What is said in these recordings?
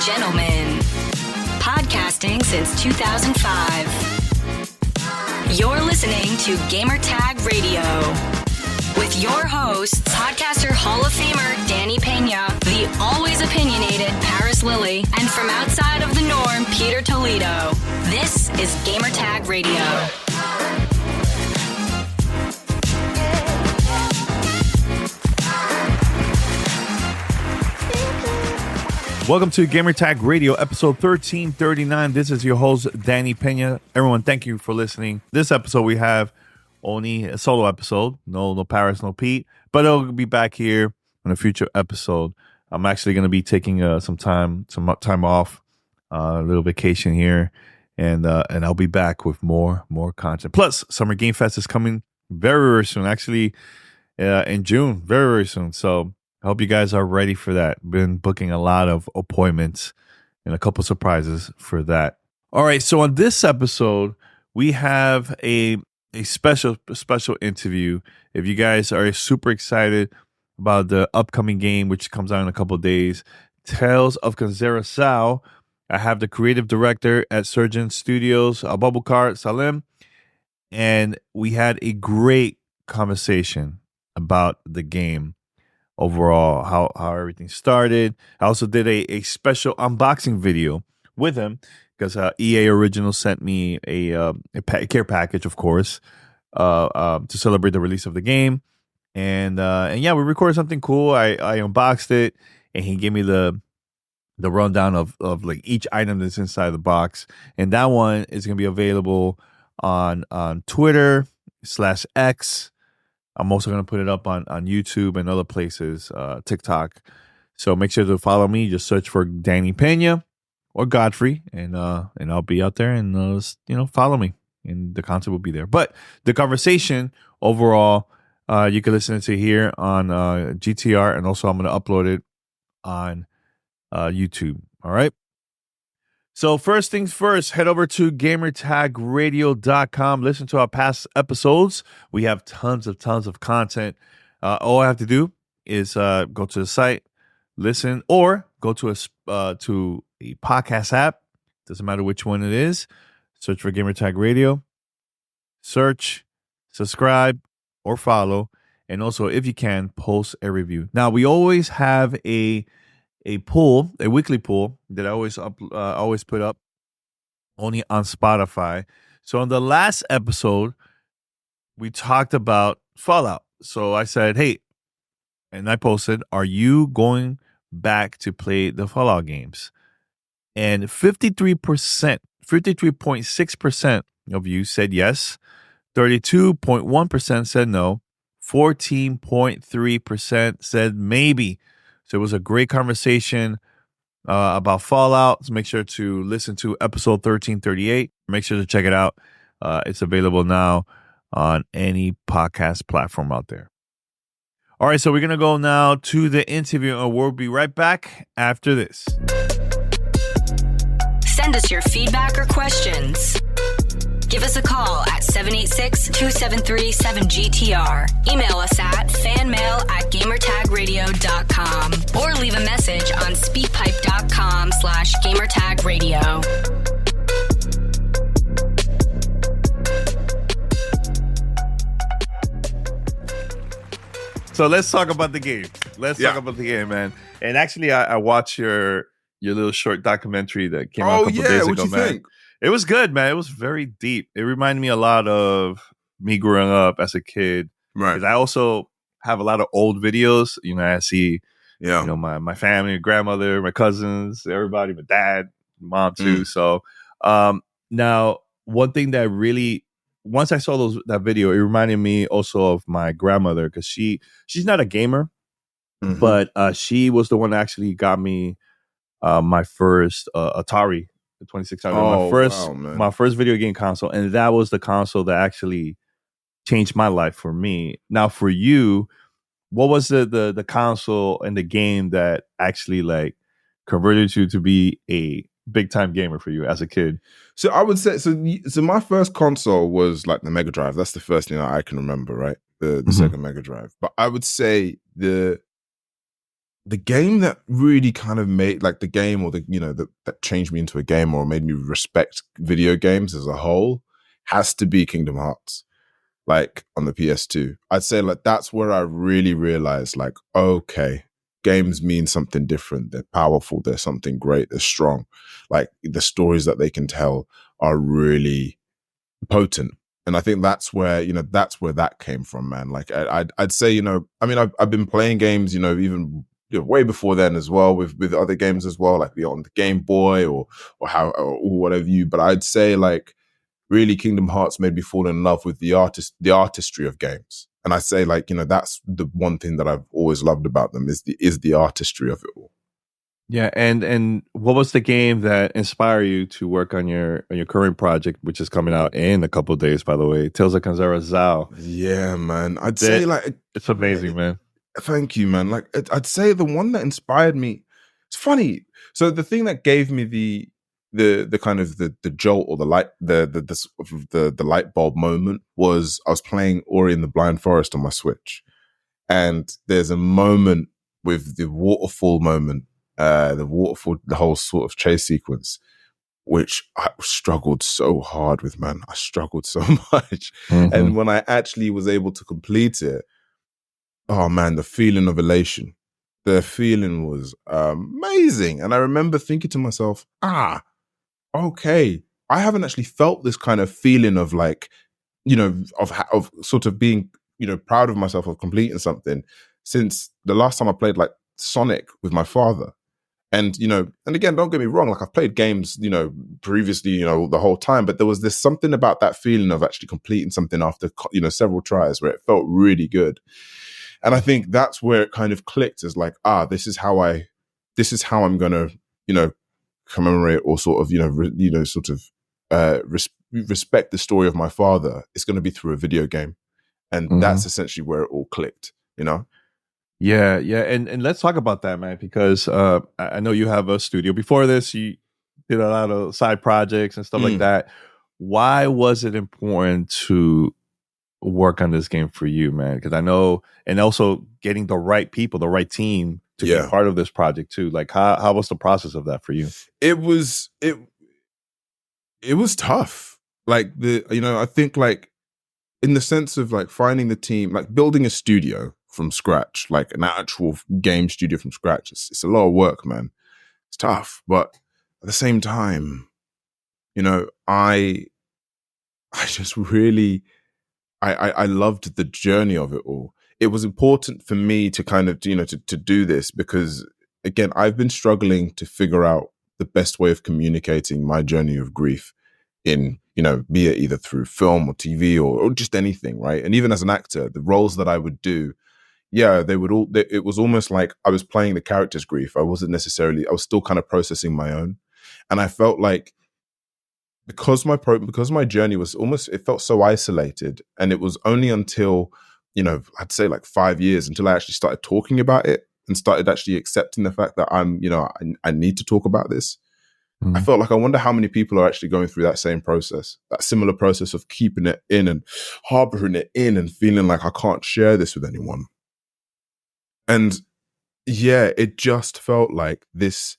gentlemen, podcasting since 2005. You're listening to Gamertag Radio with your hosts, podcaster Hall of Famer Danny Peña, the always opinionated Paris Lily, and from outside of the norm, Peter Toledo. This is Gamertag Radio. Welcome to Gamertag Radio, episode 1339. This is your host, Danny Peña. Everyone, thank you for listening. This episode, we have only a solo episode. No Paris, no Pete. But it'll be back here in a future episode. I'm actually going to be taking some time off, a little vacation here. And I'll be back with more content. Plus, Summer Game Fest is coming very, very soon. Actually, in June, very, very soon. So I hope you guys are ready for that. Been booking a lot of appointments and a couple surprises for that. All right, so on this episode, we have a special interview. If you guys are super excited about the upcoming game, which comes out in a couple of days, Tales of Kenzera, I have the creative director at Surgent Studios, Abubakar Salim, and we had a great conversation about the game. Overall, how everything started. I also did a special unboxing video with him because EA Original sent me a care package, of course, to celebrate the release of the game. And yeah, we recorded something cool. I unboxed it, and he gave me the rundown of like each item that's inside the box. And that one is gonna be available on Twitter/X. I'm also going to put it up on YouTube and other places, TikTok. So make sure to follow me. Just search for Danny Peña or Godfrey, and I'll be out there, and follow me, and the content will be there. But the conversation overall, you can listen to here on GTR, and also I'm going to upload it on YouTube. All right. So first things first, head over to gamertagradio.com. Listen to our past episodes. We have tons of content. All I have to do is go to the site, listen, or go to a podcast app. Doesn't matter which one it is. Search for Gamertag Radio. Search, subscribe, or follow. And also, if you can, post a review. Now, we always have a weekly poll that I always put up only on Spotify. So on the last episode, we talked about Fallout. So I said, hey, and I posted, are you going back to play the Fallout games? And 53.6% of you said yes. 32.1% said no. 14.3% said maybe. So it was a great conversation about Fallout. So make sure to listen to episode 1338. Make sure to check it out. It's available now on any podcast platform out there. All right, so we're going to go now to the interview, and we'll be right back after this. Send us your feedback or questions. Give us a call at 786-273-7GTR. Email us at fanmail@gamertagradio.com or leave a message on speakpipe.com/gamertagradio. So let's talk about the game. Talk about the game, man. And actually, I watched your little short documentary that came out a couple days ago, what you man. think? It was good, man. It was very deep. It reminded me a lot of me growing up as a kid. Right. Because I also have a lot of old videos. I see, my family, grandmother, my cousins, everybody, my dad, mom too. So now one thing that really, once I saw that video, it reminded me also of my grandmother, because she's not a gamer, but she was the one that actually got me my first Atari. The 2600, my first video game console, and that was the console that actually changed my life for me. Now, for you, what was the console and the game that actually like converted you to be a big time gamer for you as a kid? So I would say so my first console was like the Mega Drive. That's the first thing that I can remember, right? The Sega Mega Drive. But I would say the the game that really kind of made like the game or the, you know, that changed me into a gamer or made me respect video games as a whole has to be Kingdom Hearts. Like on the PS2, I'd say like that's where I really realized like, okay, games mean something different. They're powerful. They're something great. They're strong. Like the stories that they can tell are really potent. And I think that's where, you know, that's where that came from, man. Like I'd say, you know, I mean, I've been playing games, you know, even way before then as well with other games as well, like on the Game Boy or whatever but I'd say like really Kingdom Hearts made me fall in love with the artistry of games. And I say like, you know, that's the one thing that I've always loved about them is the artistry of it all. Yeah, and what was the game that inspired you to work on your current project, which is coming out in a couple of days, by the way, Tales of Kenzera Zao? Yeah, man. I'd say like it's amazing, man. Thank you, man. Like I'd say the one that inspired me. It's funny. So the thing that gave me the kind of the jolt or the light bulb moment was I was playing Ori and the Blind Forest on my Switch, and there's a moment with the waterfall moment, the whole sort of chase sequence, which I struggled so hard with, man. I struggled so much, and when I actually was able to complete it, oh man, the feeling of elation, the feeling was amazing, and I remember thinking to myself, okay, I haven't actually felt this kind of feeling of like, you know, of sort of being, you know, proud of myself of completing something since the last time I played like Sonic with my father. And, you know, and again, don't get me wrong, like I've played games, you know, previously, you know, the whole time, but there was this something about that feeling of actually completing something after, you know, several tries where it felt really good. And I think that's where it kind of clicked as like, this is how I'm going to, you know, commemorate or sort of, respect the story of my father. It's going to be through a video game. And that's essentially where it all clicked, you know? Yeah. And let's talk about that, man, because I know you have a studio. Before this, you did a lot of side projects and stuff like that. Why was it important to work on this game for you, man? Because I know, and also getting the right people, the right team to be part of this project too. Like how was the process of that for you? It was tough. Like I think like in the sense of like finding the team, like building a studio from scratch, like an actual game studio from scratch. It's a lot of work, man. It's tough. But at the same time, you know, I just really, I loved the journey of it all. It was important for me to kind of, you know, to do this because, again, I've been struggling to figure out the best way of communicating my journey of grief in, you know, be it either through film or TV or just anything, right? And even as an actor, the roles that I would do, it was almost like I was playing the character's grief. I was still kind of processing my own. And I felt like because my journey was it felt so isolated, and it was only until, you know, I'd say like 5 years until I actually started talking about it and started actually accepting the fact that I need to talk about this. I felt like I wonder how many people are actually going through that same process, that similar process of keeping it in and harboring it in and feeling like I can't share this with anyone. And yeah, it just felt like this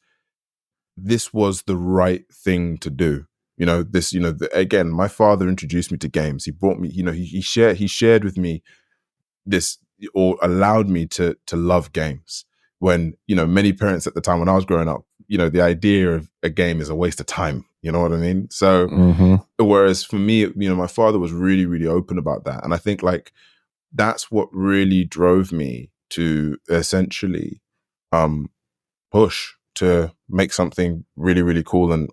was the right thing to do. You know, again, my father introduced me to games. He brought me, you know, he shared with me this, or allowed me to love games when, you know, many parents at the time when I was growing up, you know, the idea of a game is a waste of time. You know what I mean? So, whereas for me, you know, my father was really, really open about that. And I think like, that's what really drove me to essentially, push to make something really, really cool and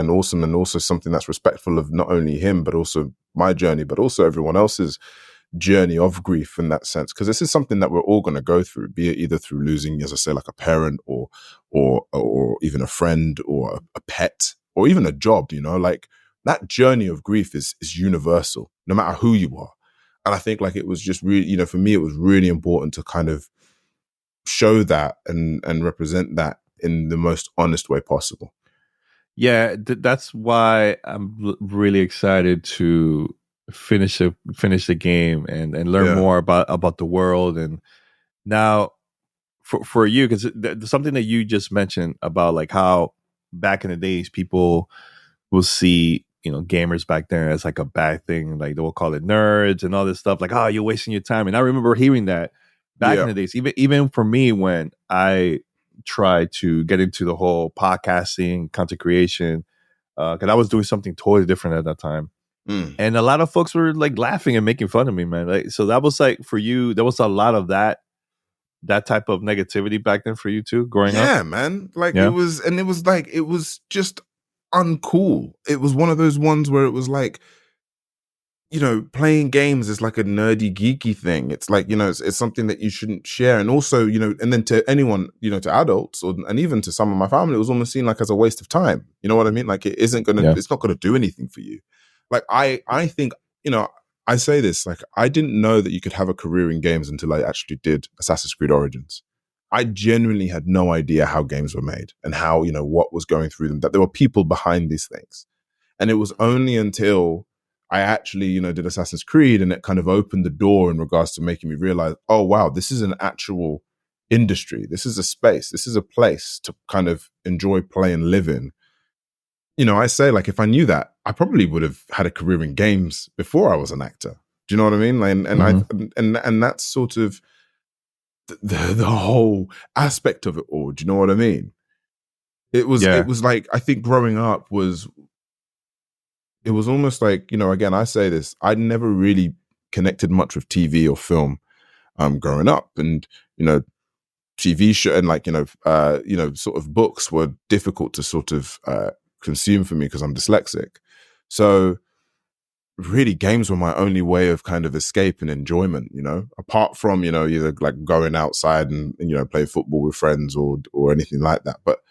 awesome, and also something that's respectful of not only him, but also my journey, but also everyone else's journey of grief in that sense. Because this is something that we're all going to go through, be it either through losing, as I say, like a parent or even a friend or a pet or even a job, you know, like that journey of grief is universal, no matter who you are. And I think like it was just really, you know, for me, it was really important to kind of show that and represent that in the most honest way possible. Yeah, that's why I'm really excited to finish the game and learn more about the world. And now, for you, because something that you just mentioned about like how back in the days people will see, you know, gamers back then as like a bad thing, like they will call it nerds and all this stuff, like, oh, you're wasting your time. And I remember hearing that back in the days, even for me when I tried to get into the whole podcasting, content creation, because I was doing something totally different at that time. And a lot of folks were like laughing and making fun of me, man. Like, so that was like for you, there was a lot of that type of negativity back then for you too, growing up. Yeah, man. Like it was just uncool. It was one of those ones where it was like, you know, playing games is like a nerdy, geeky thing. It's like, you know, it's something that you shouldn't share. And also, you know, and then to anyone, you know, to adults and even to some of my family, it was almost seen like as a waste of time. You know what I mean? Like it isn't gonna, it's not gonna do anything for you. Like I think, you know, I say this, like I didn't know that you could have a career in games until I actually did Assassin's Creed Origins. I genuinely had no idea how games were made and how, you know, what was going through them, that there were people behind these things. And it was only until I actually, you know, did Assassin's Creed and it kind of opened the door in regards to making me realize, oh, wow, this is an actual industry. This is a space. This is a place to kind of enjoy, play and live in. You know, I say, like, if I knew that, I probably would have had a career in games before I was an actor. Do you know what I mean? Like, and that's sort of the whole aspect of it all. Do you know what I mean? It was like, I think growing up it was almost like, you know, again, I say this, I never really connected much with TV or film growing up, and you know, TV show and like, you know, sort of books were difficult to sort of consume for me because I'm dyslexic. So really games were my only way of kind of escape and enjoyment, you know, apart from, you know, either like going outside and you know, play football with friends or anything like that. But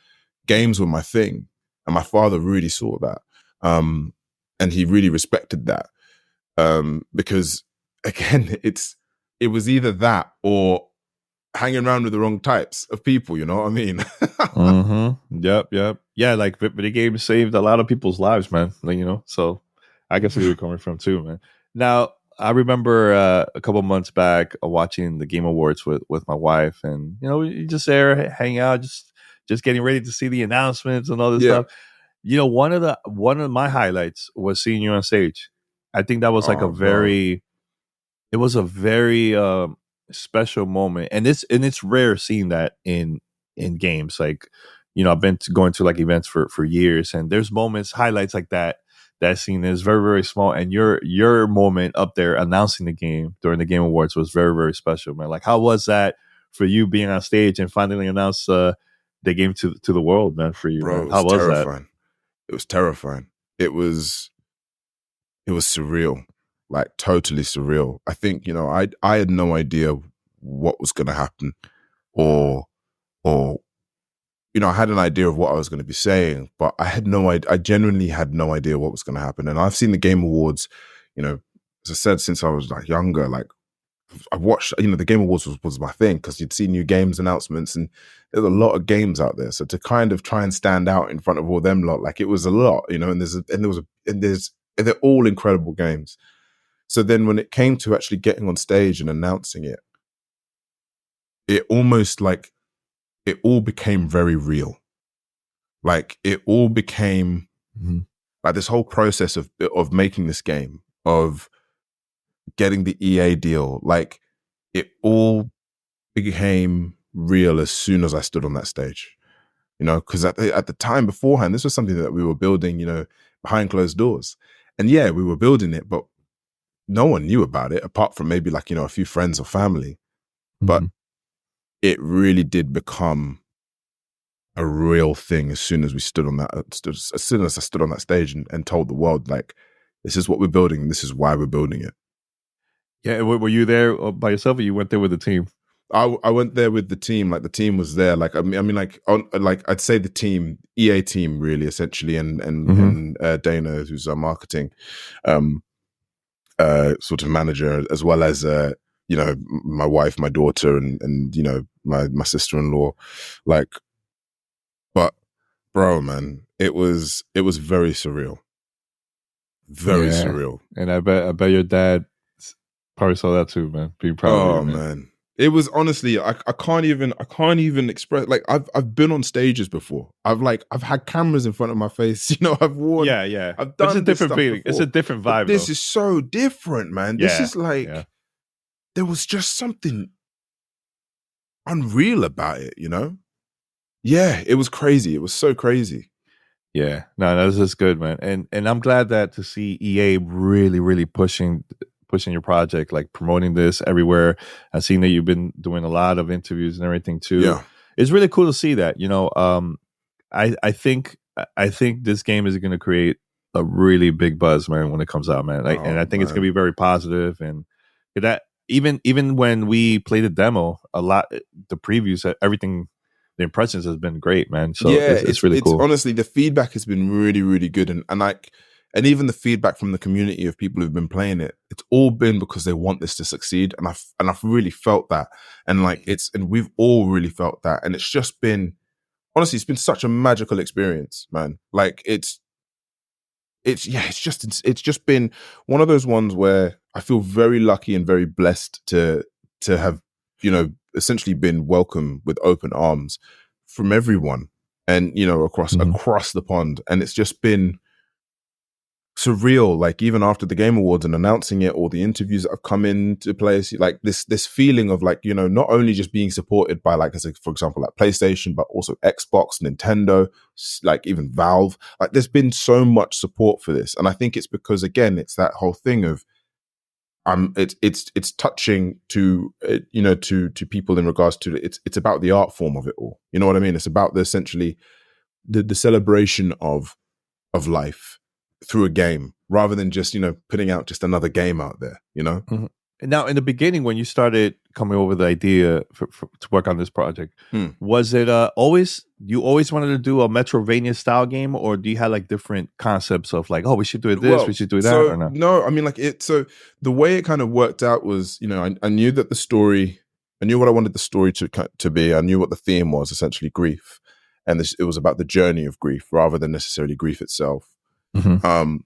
games were my thing. And my father really saw that. And he really respected that. Because again, it was either that or hanging around with the wrong types of people, you know what I mean? Yep. Yeah, like video games saved a lot of people's lives, man. Like, you know, so I can see where you're coming from too, man. Now, I remember a couple months back watching the Game Awards with my wife, and you know, we just there hang out, just getting ready to see the announcements and all this stuff. You know, one of my highlights was seeing you on stage. I think that was like it was a very special moment, and it's rare seeing that in games. Like, you know, I've been going to like events for years, and there's moments, highlights like that scene is very, very small, and your moment up there announcing the game during the Game Awards was very, very special, man. Like, how was that for you being on stage and finally announce the game to the world, man, for you? Bro, man? How was terrifying. It was terrifying. It was surreal, like totally surreal. I think, you know, I had no idea what was going to happen, or you know, I had an idea of what I was going to be saying, but I had no idea. I genuinely had no idea what was going to happen. And I've seen the Game Awards, you know, as I said, since I was like younger. Like, I watched, you know, the Game Awards was my thing because you'd see new games announcements, and there's a lot of games out there. So to kind of try and stand out in front of all them lot, like it was a lot, you know. And they're all incredible games. So then when it came to actually getting on stage and announcing it, it almost like it all became very real. Like it all became like this whole process of making this game, of getting the EA deal, like it all became real as soon as I stood on that stage, you know, because at the time beforehand, this was something that we were building, you know, behind closed doors. And yeah, we were building it, but no one knew about it apart from maybe like, you know, a few friends or family. But it really did become a real thing as soon as we stood on that, as soon as I stood on that stage and told the world, like, this is what we're building and this is why we're building it. Yeah, were you there by yourself, or you went there with the team? I went there with the team. Like the team was there. Like I mean, like I'd say the team, EA team, really, essentially, and Dana, who's our marketing, sort of manager, as well as you know, my wife, my daughter, and you know, my sister-in-law, like. But bro, man, it was very surreal, very surreal. And I bet your dad probably saw that too, man. Being proud of you, man. It was honestly, I can't even express. Like I've been on stages before. I've had cameras in front of my face. I've worn. Yeah. I've But it's done a this different stuff feeling. before. It's a different vibe. But this though. is so different, man. This is like there was just something unreal about it. Yeah, it was crazy. It was so crazy. Yeah, no, this is good, man, and I'm glad that to see EA really pushing your project, like promoting this everywhere. I've seen that you've been doing a lot of interviews and everything too. Yeah, it's really cool to see that. I think this game is going to create a really big buzz, man, when it comes out, man. And I think it's going to be very positive, and that even when we played the demo, a lot, the previews, everything. The impressions has been great, man. So yeah, it's really cool. Honestly, the feedback has been really good, and even the feedback from the community of people who've been playing it, it's all been because they want this to succeed, and I've really felt that, and we've all really felt that, and it's just been, honestly, it's been such a magical experience, man. Like it's just been one of those ones where I feel very lucky and very blessed to have essentially been welcomed with open arms from everyone, and across the pond, and it's just been surreal. Like even after the Game Awards and announcing it, all the interviews that have come into place, like this feeling of like not only just being supported by for example like PlayStation, but also Xbox, Nintendo, like even Valve. Like there's been so much support for this, and I think it's because again it's that whole thing of it's touching to to people in regards to it's about the art form of it all. You know what I mean? It's about essentially the celebration of life through a game, rather than just putting out just another game out there. Mm-hmm. Now, in the beginning, when you started coming over with the idea to work on this project, was it always wanted to do a Metroidvania style game, or do you have like different concepts of like, oh, we should do this, we should do that, or not? No, I mean so the way it kind of worked out was, I knew that I knew what I wanted the story to be. I knew what the theme was, essentially grief, and it was about the journey of grief rather than necessarily grief itself. Mm-hmm.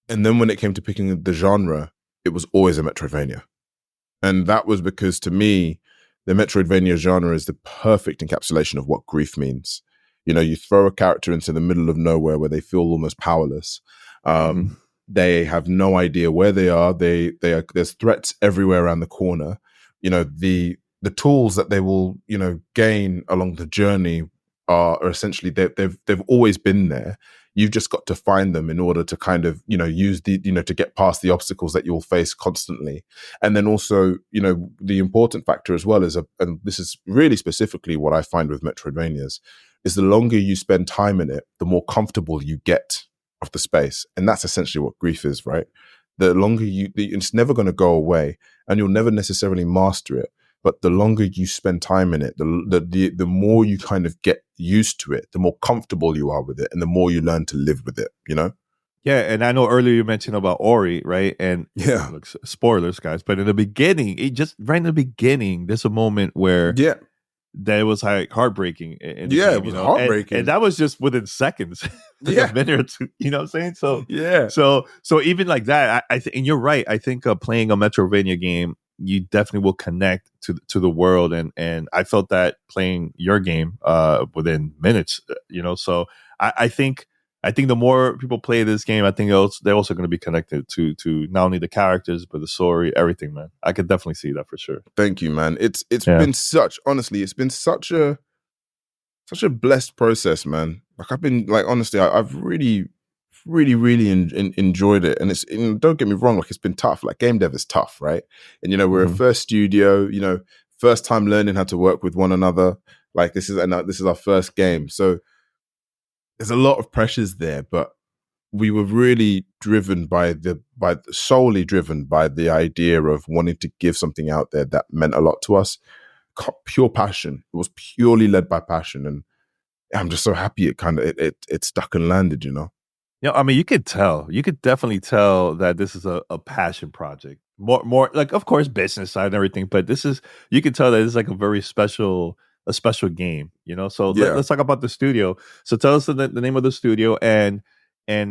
And then when it came to picking the genre, it was always a Metroidvania. And that was because to me, the Metroidvania genre is the perfect encapsulation of what grief means. You throw a character into the middle of nowhere where they feel almost powerless. They have no idea where they are. There's threats everywhere around the corner. The tools that they will, gain along the journey are essentially, they've always been there. You've just got to find them in order to kind of, use to get past the obstacles that you'll face constantly. And then also, the important factor as well is, and this is really specifically what I find with Metroidvanias, is the longer you spend time in it, the more comfortable you get of the space. And that's essentially what grief is, right? The longer it's never going to go away, and you'll never necessarily master it. But the longer you spend time in it, the more you kind of get used to it, the more comfortable you are with it, and the more you learn to live with it, Yeah, and I know earlier you mentioned about Ori, right? And yeah, look, spoilers, guys, but in the beginning, right in the beginning, there's a moment where that was like heartbreaking. It was heartbreaking, and that was just within seconds, like a minute or two. You know what I'm saying? So yeah, so even like that, and you're right. I think playing a Metroidvania game, you definitely will connect to the world, and I felt that playing your game within minutes. So I think the more people play this game, I think they're also going to be connected to not only the characters but the story, everything, man. I could definitely see that for sure. Thank you, man. It's been such a blessed process, man. Like I've been honestly, I've really enjoyed it, and it's, don't get me wrong, like it's been tough. Like game dev is tough, right? And we're a first studio, first time learning how to work with one another. Like this is our first game, so there's a lot of pressures there. But we were really solely driven by the idea of wanting to give something out there that meant a lot to us. Pure passion. It was purely led by passion, and I'm just so happy it stuck and landed. Yeah, I mean, you could definitely tell that this is a passion project. More like, of course, business side and everything, but you could tell that it's like a very special game, So let's talk about the studio. So tell us the name of the studio and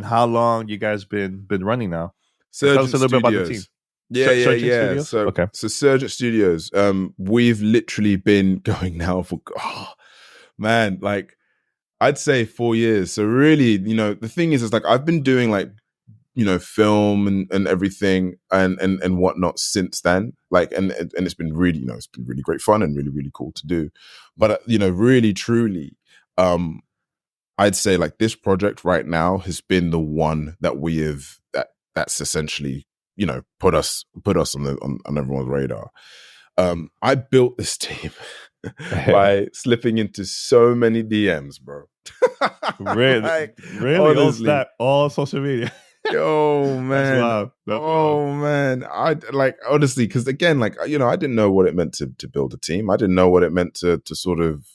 how long you guys been running now. Surgent Tell us a little bit about the Studios. team. Surgent Studios? So, Okay. so Surgent Studios. We've literally been going now for man, like I'd say 4 years. So really, the thing is like I've been doing like film and everything and whatnot since then. Like and it's been really it's been really great fun and really really cool to do. But really truly, I'd say like this project right now has been the one that we have that's essentially put us on everyone's radar. I built this team by slipping into so many DMs, bro. Really? Like, Really? honestly. All social media. Yo, man. That's wild. Man. I like honestly, because again, like I didn't know what it meant to build a team. I didn't know what it meant to sort of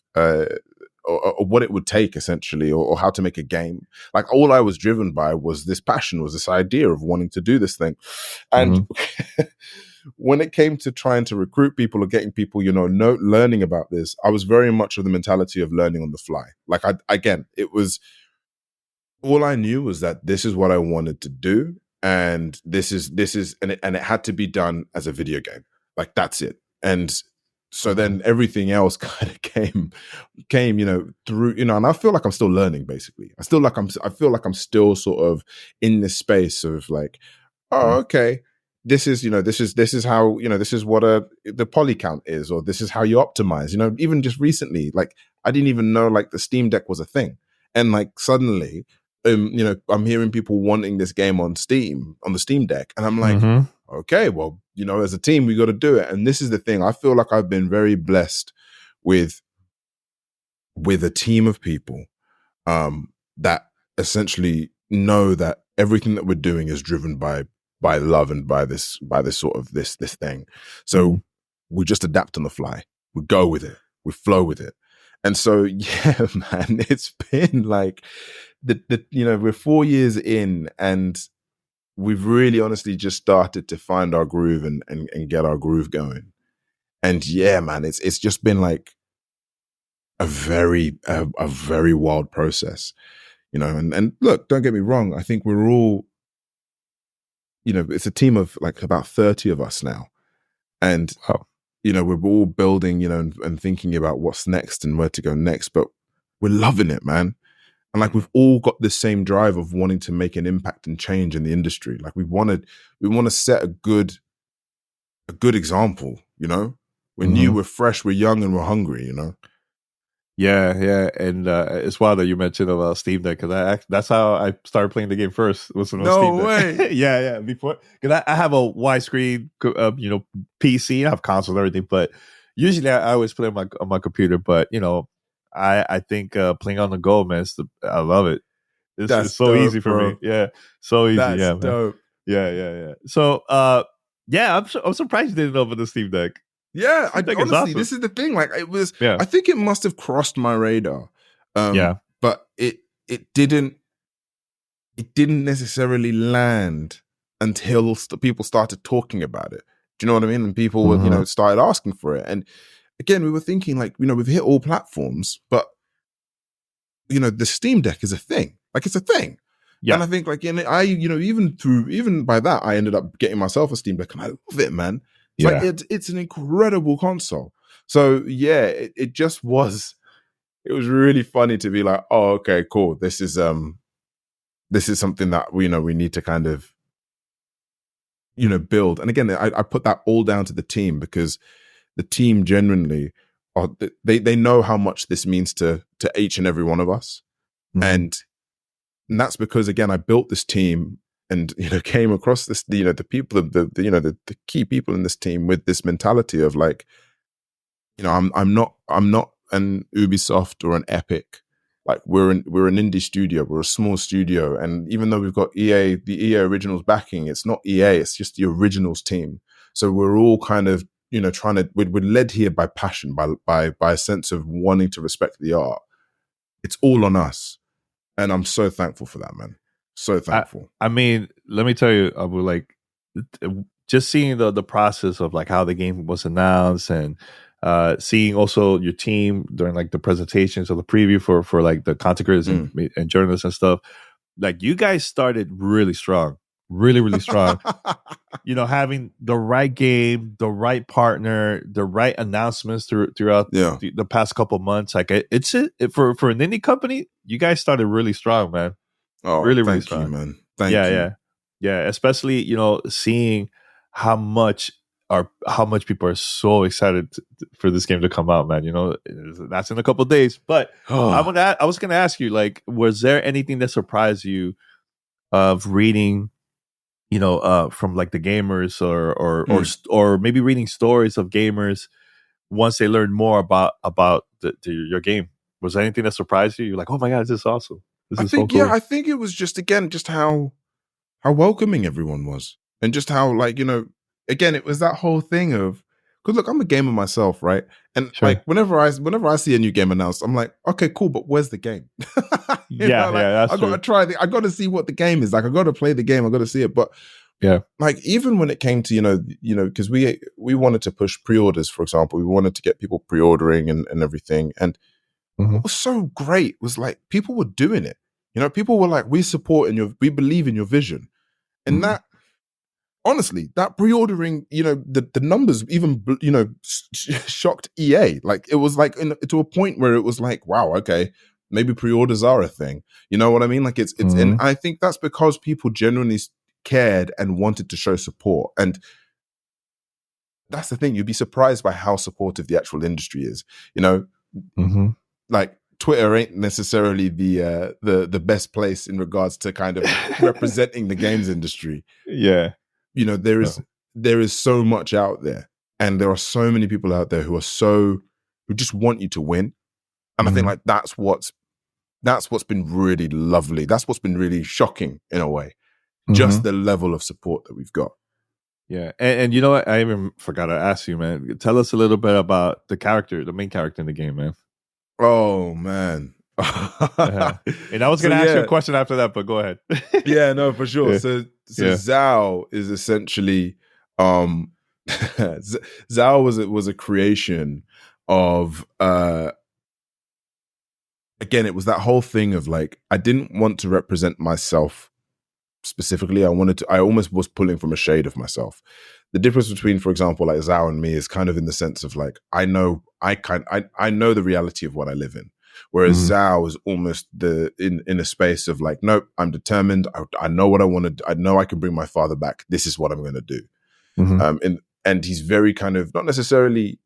or what it would take essentially, or how to make a game. Like all I was driven by was this passion, was this idea of wanting to do this thing. And when it came to trying to recruit people or getting people, learning about this, I was very much of the mentality of learning on the fly. Like it was all I knew was that this is what I wanted to do. And this is, and it had to be done as a video game. Like that's it. And so then everything else kind of came, through, and I feel like I'm still learning basically. I feel like I'm still sort of in this space of like, okay, this is how, this is what the poly count is, or this is how you optimize, even just recently, like I didn't even know like the Steam Deck was a thing. And like suddenly, I'm hearing people wanting this game on Steam, on the Steam Deck. And I'm like, okay, well, as a team, we got to do it. And this is the thing. I feel like I've been very blessed with a team of people that essentially know that everything that we're doing is driven by love and by this sort of this thing. So we just adapt on the fly. We go with it. We flow with it. And so, yeah, man, it's been like we're 4 years in, and we've really honestly just started to find our groove and get our groove going. And yeah, man, it's just been like a very wild process, and look, don't get me wrong. I think we're all, it's a team of like about 30 of us now. And, we're all building, and thinking about what's next and where to go next, but we're loving it, man. And like, we've all got this same drive of wanting to make an impact and change in the industry. Like we want to set a good example, We're new, we're fresh, we're young, and we're hungry, Yeah, and it's wild that you mentioned about Steam Deck, because that's how I started playing the game first. Was on Steam Deck. Way. yeah. Before, because I have a widescreen, PC. I have consoles and everything, but usually I always play on my computer. But I think playing on the go, man, I love it. It's so dope, easy for me. Yeah, so easy. That's yeah, dope. Man. Yeah. So, I'm surprised you didn't know about the Steam Deck. Yeah, honestly, awesome. This is the thing. Like it was, I think it must have crossed my radar. But it didn't necessarily land until people started talking about it. Do you know what I mean? And people were, started asking for it. And again, we were thinking like, we've hit all platforms, but the Steam Deck is a thing. Like it's a thing. Yeah. And I think like, even by that, I ended up getting myself a Steam Deck, and I love it, man. It's an incredible console. So yeah, it just was. It was really funny to be like, oh, okay, cool. This is something that we need to kind of build. And again, I put that all down to the team, because the team genuinely they know how much this means to each and every one of us, and that's because again, I built this team. And came across this, the people, the key people in this team with this mentality of like, I'm not an Ubisoft or an Epic. Like we're an indie studio, we're a small studio, and even though we've got the EA Originals backing, it's not EA, it's just the Originals team. So we're all kind of trying to. We're led here by passion, by a sense of wanting to respect the art. It's all on us, and I'm so thankful for that, man. So thankful. I mean, let me tell you, Abu, like just seeing the process of like how the game was announced, and seeing also your team during like the presentations or the preview for like the content creators and journalists and stuff. Like you guys started really strong. really, really strong. Having the right game, the right partner, the right announcements throughout the past couple months. Like for an indie company, you guys started really strong, man. Oh, really, really thank strong. you, man. Thank you. Yeah. Especially seeing how much people are so excited for this game to come out, man. That's in a couple of days. But I was gonna ask you, like, was there anything that surprised you of reading? From like the gamers or maybe reading stories of gamers once they learned more about your game. Was there anything that surprised you? You're like, oh my god, this is awesome. This is so cool. Yeah, I think it was just how welcoming everyone was, and just how again, it was that whole thing of, because look, I'm a gamer myself, right? And like whenever I see a new game announced, I'm like, okay, cool, but where's the game? That's I gotta try I gotta see what the game is like. I gotta play the game. I gotta see it. But like even when it came to because we wanted to push pre-orders, for example, we wanted to get people pre-ordering and everything. And what was so great was like people were doing it. People were like, we we believe in your vision, and that. Honestly, that pre-ordering, the numbers even, shocked EA. Like it was like to a point where it was like, wow, okay, maybe pre-orders are a thing. You know what I mean? Like it's, and I think that's because people genuinely cared and wanted to show support. And that's the thing. You'd be surprised by how supportive the actual industry is. Like Twitter ain't necessarily the best place in regards to kind of representing the games industry. Yeah. There is so much out there, and there are so many people out there who just want you to win. And I think like that's what's been really lovely. That's what's been really shocking in a way. Just the level of support that we've got. Yeah. And you know what? I even forgot to ask you, man. Tell us a little bit about the main character in the game, man. Oh man. And I was going to ask you a question after that, but go ahead. Yeah, no, for sure. Yeah. So Zao is essentially Zao was a creation of again, it was that whole thing of like, I didn't want to represent myself specifically. I almost was pulling from a shade of myself. The difference between, for example, like Zao and me is kind of in the sense of like, I know the reality of what I live in. Whereas Zao is almost in a space of like, nope, I'm determined. I know what I want to do. I know I can bring my father back. This is what I'm going to do. And he's very kind of, not necessarily,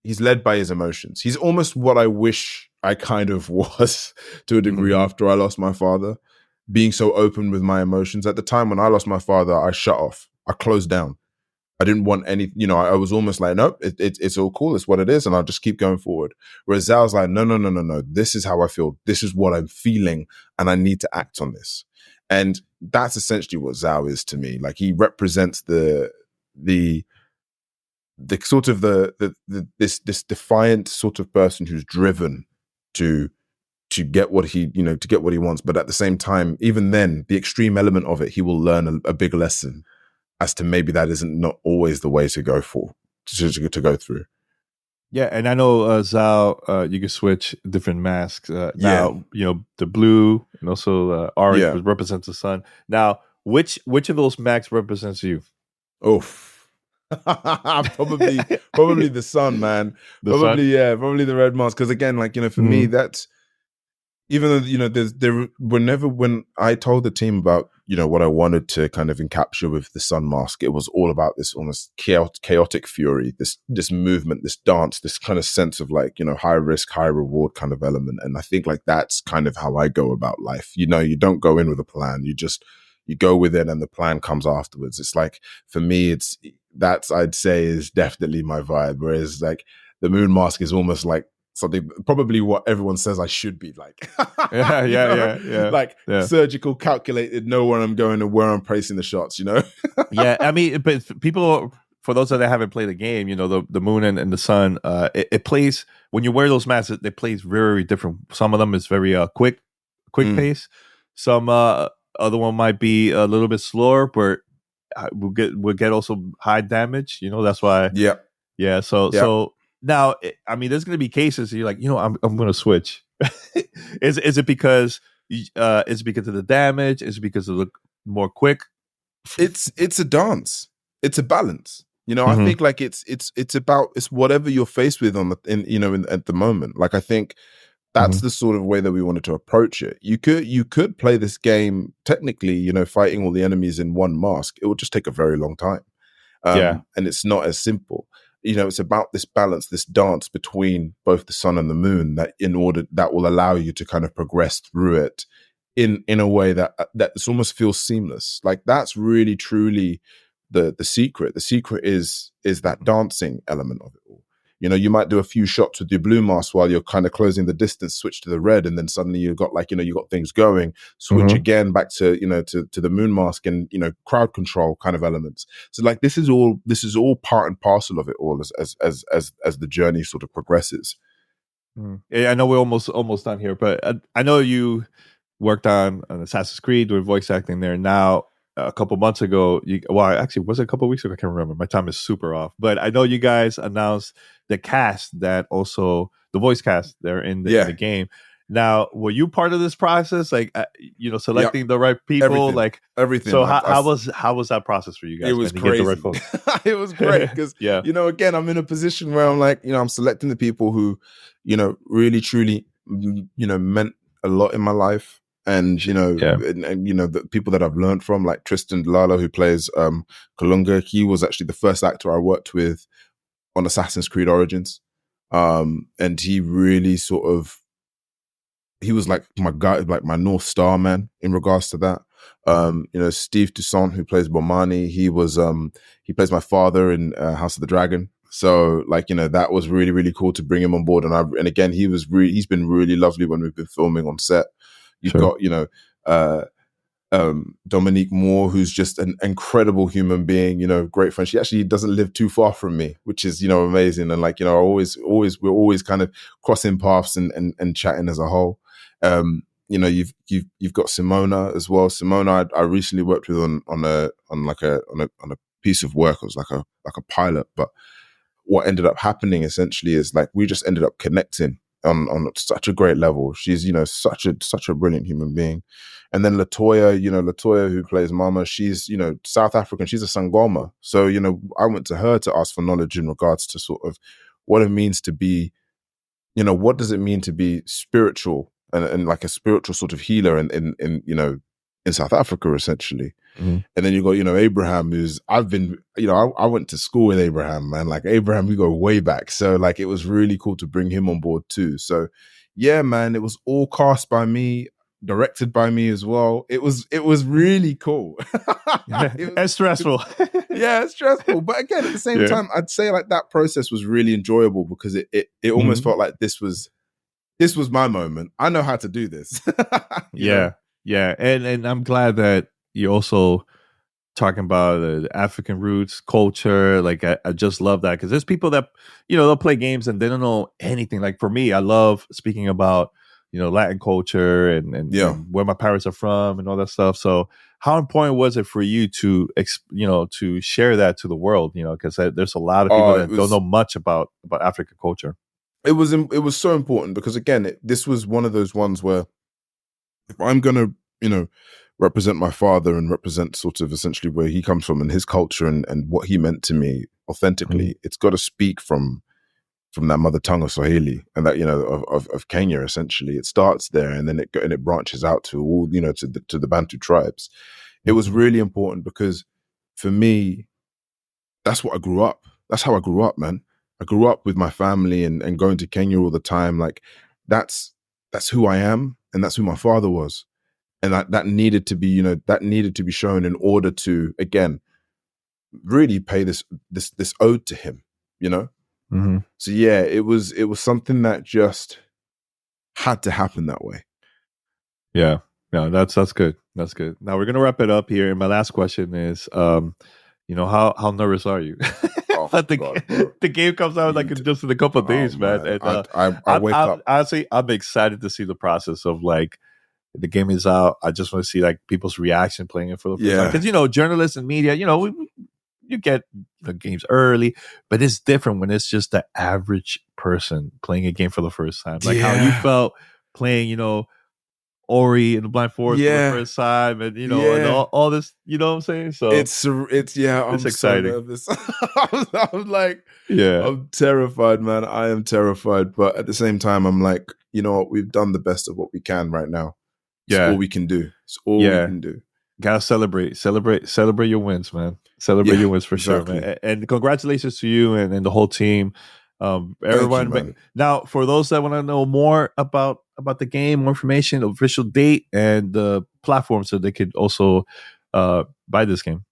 he's led by his emotions. He's almost what I wish I kind of was to a degree after I lost my father, being so open with my emotions. At the time when I lost my father, I shut off. I closed down. I didn't want any, I was almost like, nope, it's all cool. It's what it is. And I'll just keep going forward. Whereas Zhao's like, no. This is how I feel. This is what I'm feeling. And I need to act on this. And that's essentially what Zhao is to me. Like he represents the sort of this defiant sort of person who's driven to get what he wants. But at the same time, even then, the extreme element of it, he will learn a big lesson as to maybe that isn't not always the way to go to go through. Yeah, and I know Zao, you can switch different masks. Now, the blue and also orange represents the sun. Now, which of those masks represents you? Oof. probably the sun, man. Probably the red mask. Because again, like, for me, that's, even though, when I told the team about, what I wanted to kind of encapture with the sun mask, it was all about this almost chaotic fury, this movement, this dance, this kind of sense of like, high risk, high reward kind of element. And I think like that's kind of how I go about life. You don't go in with a plan. You go with it and the plan comes afterwards. It's like, for me, that's I'd say is definitely my vibe. Whereas like the moon mask is almost like something, probably what everyone says I should be like. Yeah. Like surgical, calculated, know where I'm going and where I'm placing the shots, Yeah, I mean, but people, for those that haven't played the game, the moon and the sun, it plays, when you wear those masks, it plays very different. Some of them is very quick pace. Some other one might be a little bit slower, but we'll get also high damage. That's why. Yeah. So now, I mean, there's going to be cases you're like, I'm going to switch. Is it because of the damage? Is it because of the more quick it's a dance. It's a balance. I Mhm. think like it's about it's whatever you're faced with at the moment. Like I think that's Mhm. the sort of way that we wanted to approach it. You could play this game technically, fighting all the enemies in one mask. It would just take a very long time. Yeah. And it's not as simple. It's about this balance, this dance between both the sun and the moon that will allow you to kind of progress through it in a way that almost feels seamless. Like that's really truly the secret. The secret is that dancing element of it all. You might do a few shots with your blue mask while you're kind of closing the distance, switch to the red, and then suddenly you've got you got things going, switch Mhm. again back to to the moon mask and crowd control kind of elements. So like this is all part and parcel of it all as the journey sort of progresses. Yeah, I know we're almost done here, but I know you worked on Assassin's Creed doing voice acting there. Now, a couple months ago, actually, was it a couple weeks ago? I can't remember. My time is super off. But I know you guys announced the cast that also the voice cast there in the game. Now, were you part of this process? Like, selecting the right people? Everything. So how was that process for you guys? It was man, to crazy. get the right folks? It was great because Yeah. again, I'm in a position where I'm like, I'm selecting the people who, really truly, meant a lot in my life. And Yeah. and the people that I've learned from, like Tristan Lala, who plays Kalunga. He was actually the first actor I worked with on Assassin's Creed Origins, and he really he was like my guy, like my North Star man in regards to that. Steve Toussaint, who plays Bomani, he plays my father in House of the Dragon. So that was really, really cool to bring him on board. And again, he's been really lovely when we've been filming on set. You've got, Dominique Moore, who's just an incredible human being, great friend. She actually doesn't live too far from me, which is, amazing. And we're always kind of crossing paths and chatting as a whole. You've got Simona as well. Simona, I recently worked with on a piece of work. It was like a pilot, but what ended up happening essentially is we just ended up connecting on such a great level. She's such a brilliant human being. And then Latoya, who plays Mama, she's South African. She's a Sangoma, so I went to her to ask for knowledge in regards to sort of what it means to be, what does it mean to be spiritual and like a spiritual sort of healer in South Africa essentially. Mm-hmm. And then you got, Abraham, I went to school with Abraham, man. Like Abraham, we go way back. So it was really cool to bring him on board too. So yeah, man, it was all cast by me, directed by me as well. It was really cool. It's stressful. Yeah, it's stressful. But again, at the same time, I'd say that process was really enjoyable because it almost felt like this was my moment. I know how to do this. Yeah. And I'm glad that you're also talking about the African roots, culture. I just love that because there's people that, they'll play games and they don't know anything. Like for me, I love speaking about, Latin culture and where my parents are from and all that stuff. So how important was it for you to, to share that to the world, because there's a lot of people that don't know much about African culture. It was so important because again, this was one of those ones where if I'm going to, represent my father and represent sort of essentially where he comes from and his culture and what he meant to me authentically, it's got to speak from that mother tongue of Swahili and that, of Kenya, essentially. It starts there and then it branches out to all, to the Bantu tribes. It was really important because for me, that's what I grew up. That's how I grew up, man. I grew up with my family and going to Kenya all the time. That's who I am and that's who my father was. And that needed to be shown in order to, again, really pay this ode to him, Mm-hmm. So yeah, it was something that just had to happen that way. Yeah, that's good. That's good. Now we're gonna wrap it up here. And my last question is, how nervous are you? Oh, But God, the game comes out in just in a couple of days, man. And I wake up. Honestly, I'm excited to see the process of the game is out. I just want to see people's reaction playing it for the first time. Because journalists and media, you get the games early, but it's different when it's just the average person playing a game for the first time. How you felt playing, Ori and the Blind Forest for Yeah. the first time, and and Yeah. all this. You know what I'm saying? So it's I'm exciting. so nervous. I'm like, yeah, I'm terrified, man. I am terrified, but at the same time, I'm like, you know what? We've done the best of what we can right now. It's all we can do. It's all we can do. Gotta celebrate your wins, man. Celebrate your wins for sure, man. And congratulations to you and the whole team. Everyone. Thank you, man. Now, for those that want to know more about the game, more information, official date, and the platform, so they could also buy this game.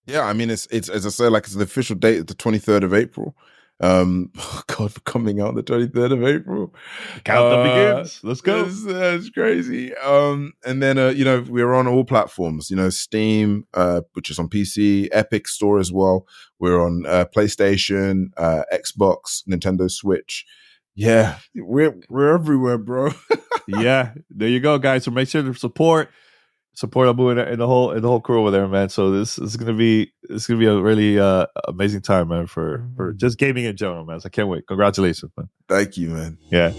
Yeah, I mean, it's as I say, like, it's the official date is the 23rd of April. God, coming out the 23rd of April. Countdown begins. Let's go. That's crazy. And then we're on all platforms. Steam, which is on PC, Epic Store as well. We're on PlayStation, Xbox, Nintendo Switch. Yeah, we're everywhere, bro. Yeah, there you go, guys. So make sure to support Abu and the whole crew over there, man. So this is gonna be a really amazing time, man, for just gaming in general, man. So I can't wait. Congratulations, man. Thank you, man. Yeah.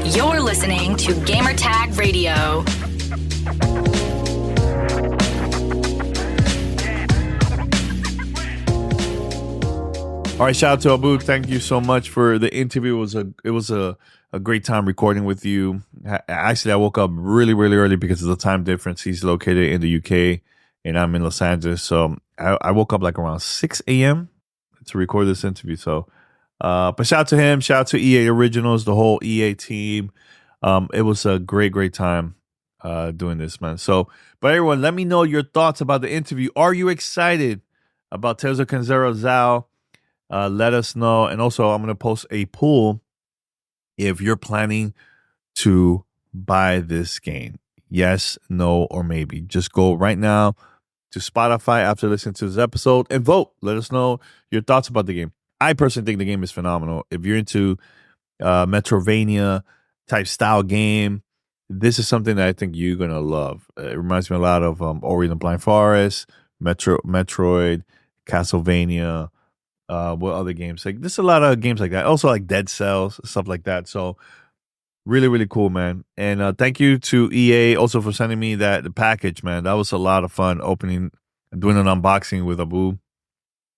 You're listening to Gamertag Radio. All right, shout out to Abu. Thank you so much for the interview. It was a great time recording with you. Actually, I woke up really, really early because of the time difference. He's located in the UK and I'm in Los Angeles. So I woke up like around 6 a.m. to record this interview. So, but shout out to him. Shout out to EA Originals, the whole EA team. It was a great, great time doing this, man. So, but everyone, let me know your thoughts about the interview. Are you excited about Tales of Kenzera Zao? Let us know. And also, I'm going to post a poll if you're planning to buy this game. Yes, no, or maybe. Just go right now to Spotify after listening to this episode and vote. Let us know your thoughts about the game. I personally think the game is phenomenal. If you're into Metrovania type style game, this is something that I think you're going to love. It reminds me a lot of Ori and the Blind Forest, Metroid, Castlevania. What other games? Like, there's a lot of games like that. Also, like Dead Cells, stuff like that. So, really, really cool, man. And thank you to EA also for sending me the package, man. That was a lot of fun opening and doing an unboxing with Abu.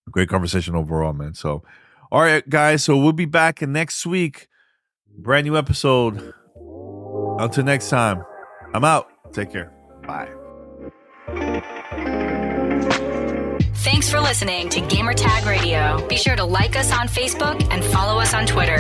Great conversation overall, man. So, all right, guys. So we'll be back next week. Brand new episode. Until next time, I'm out. Take care. Bye. Thanks for listening to Gamertag Radio. Be sure to like us on Facebook and follow us on Twitter.